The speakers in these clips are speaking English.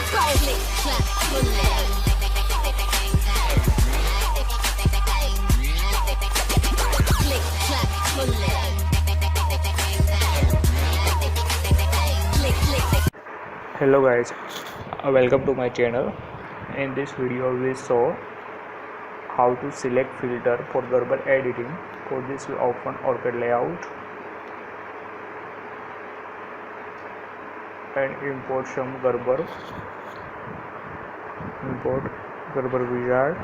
Click, clap, pull it. Click, clap, pull it. Click, click. Hello guys, welcome to my channel. In this video we saw how to select filter for Gerber editing. For this we open Orchid layout and import some Gerber. Import Gerber wizard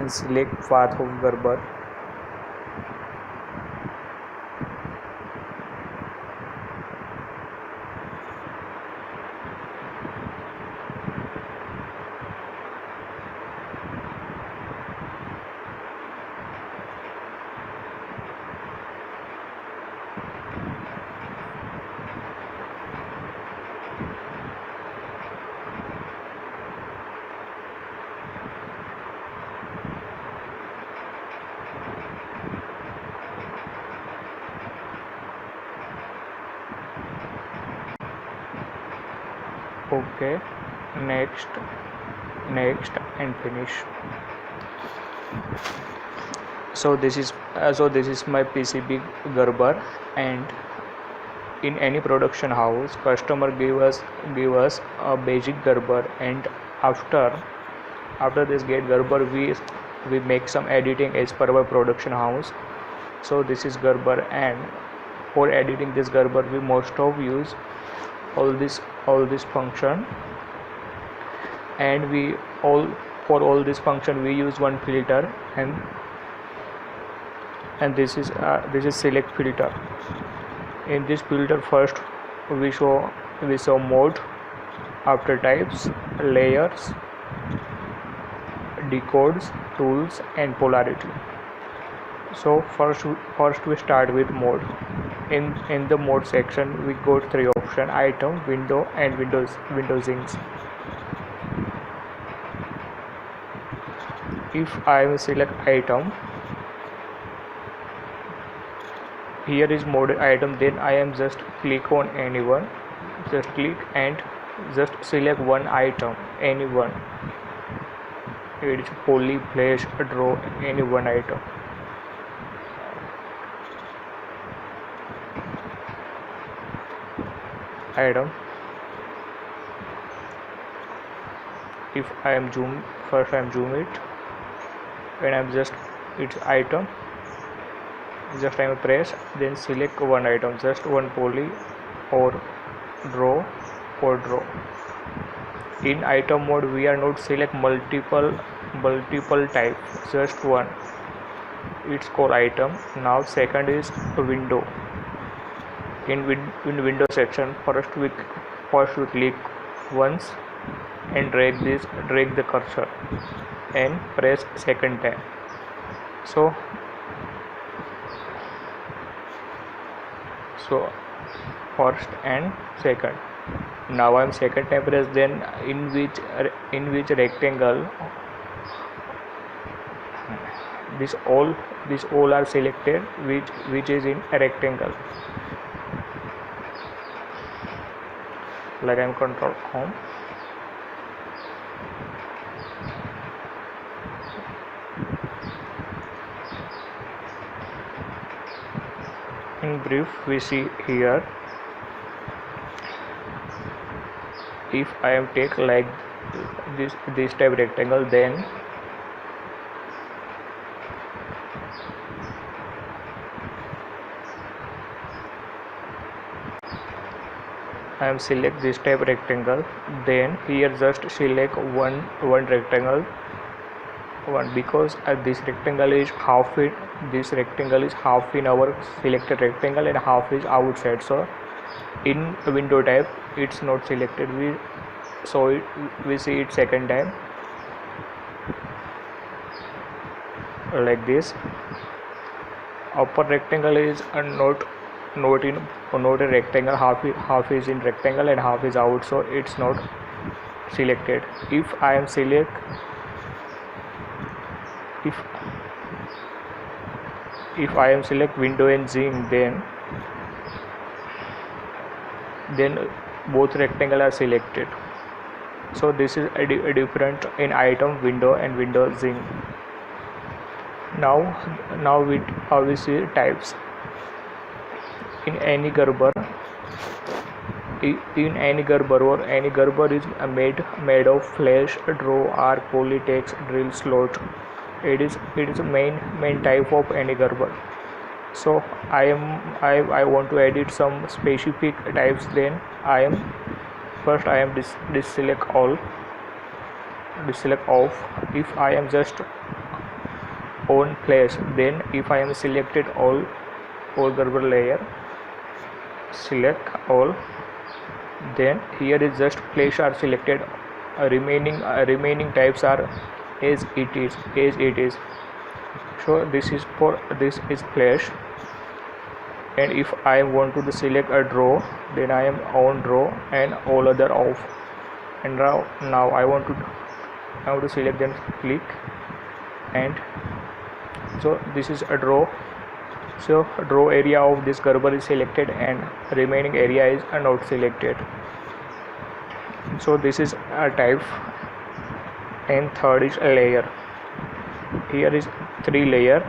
and select path of Gerber. Okay, next and finish. So this is my PCB Gerber, and in any production house customer give us a basic Gerber, and after this get Gerber we make some editing as per our production house. So this is Gerber, and for editing this Gerber we most of use all this function, and for all this function we use one filter, and this is select filter. In this filter first we show mode, after types, layers, decodes, tools and polarity. So first we start with mode. In the mode section we got three options: item, window and windowsings. If I select item, here is mode item, then I am just click on anyone, just click and just select one item, anyone. It is poly, flash, draw, any one item. Item. If I am zoom it, when I'm just it's item, just I am press, then select one item, just one poly or draw. In item mode we are not select multiple type, just one. It's called item. Now second is window. In window section first we click once and drag the cursor and press second time. So first and second. Now I am second time press, then in which rectangle this all are selected, which is in a rectangle. Like I am control home. In brief we see here, if I am take like this type rectangle, then I am select this type rectangle, then here just select one rectangle, one, because this rectangle is half in our selected rectangle and half is outside. So in window type it's not selected, we see it second time like this. Upper rectangle is not a rectangle, half is in rectangle and half is out, so it's not selected. If I am select window and zing, then both rectangle are selected. So this is a different in item, window and window zing. Now we see types. In any Gerber, or any Gerber is made of flash, draw, arc, pulley, text, drill, slot. It is a main type of any Gerber. So I want to edit some specific types. Then I am deselect all, deselect off. If I am just on flash, then if I am selected all Gerber layer, select all, then here is just flash are selected. Remaining types are as it is. So this is flash. And if I want to select a draw, then I am on draw and all other off. And now I want to select, then click, and so this is a draw. So draw area of this Gerber is selected and remaining area is not selected. So this is a type. And third is a layer. Here is 3 layer.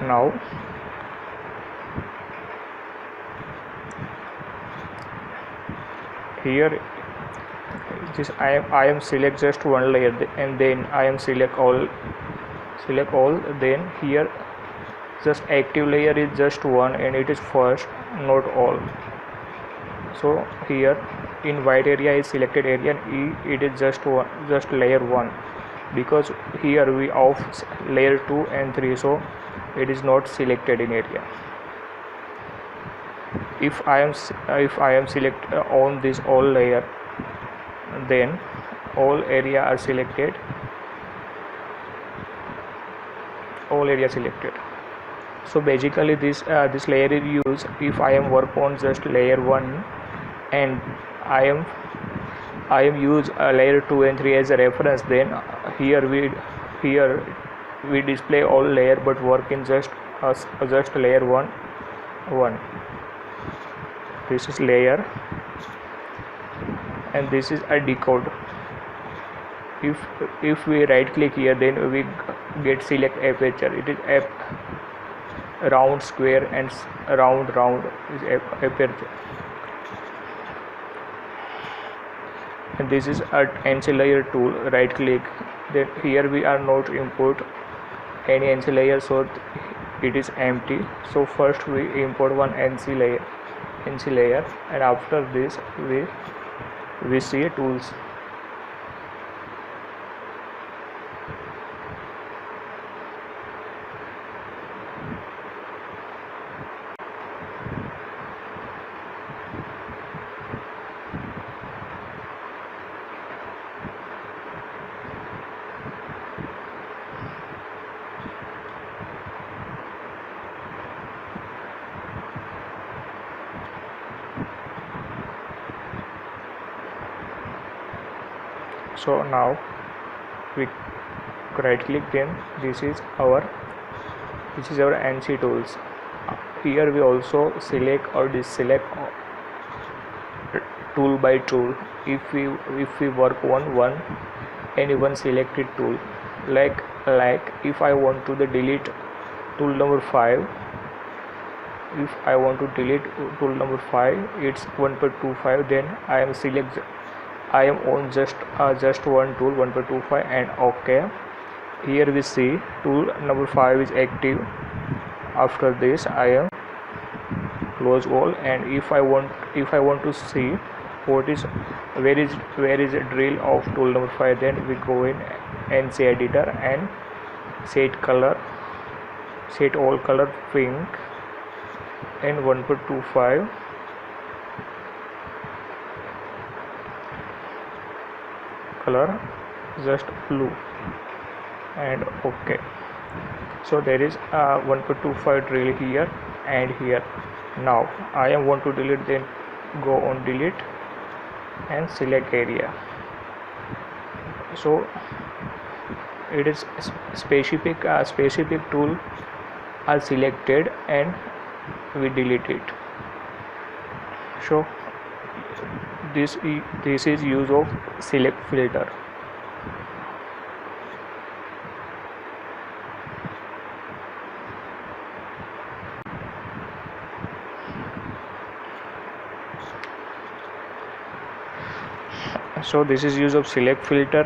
Now here this I am select just one layer, and then I am select all. Then here just active layer is just one, and it is first, not all. So here in white area is selected area, and it is just layer 1, because here we off layer 2 and 3, so it is not selected in area. If I am select on this all layer, then all area are selected, all area selected. So basically this layer is used if I am work on just layer 1, and I am use layer 2 and 3 as a reference. Then here we display all layer but work in just layer 1. This is layer, and this is a decode. If we right click here, then we get select aperture. It is round, square, and round is aperture. And this is a NC layer tool. Right click, then here we are not import any NC layer, so it is empty. So first we import one NC layer, and after this we see tools. So now we right click, then this is our NC tools. Here we also select or deselect tool by tool. If we work on any one selected tool, like if I want to delete tool number 5, if I want to delete tool number 5, it's 1.25, then I am on just one tool, 1.25, and OK. Here we see tool number 5 is active. After this I am close all, and if I want to see where is a drill of tool number 5, then we go in NC editor and set all color pink, and 1.25 color just blue, and OK. So there is 1.25 drill here and here. Now I am want to delete, then go on delete and select area. So it is specific tool are selected and we delete it. So this is use of select filter. So this is use of select filter.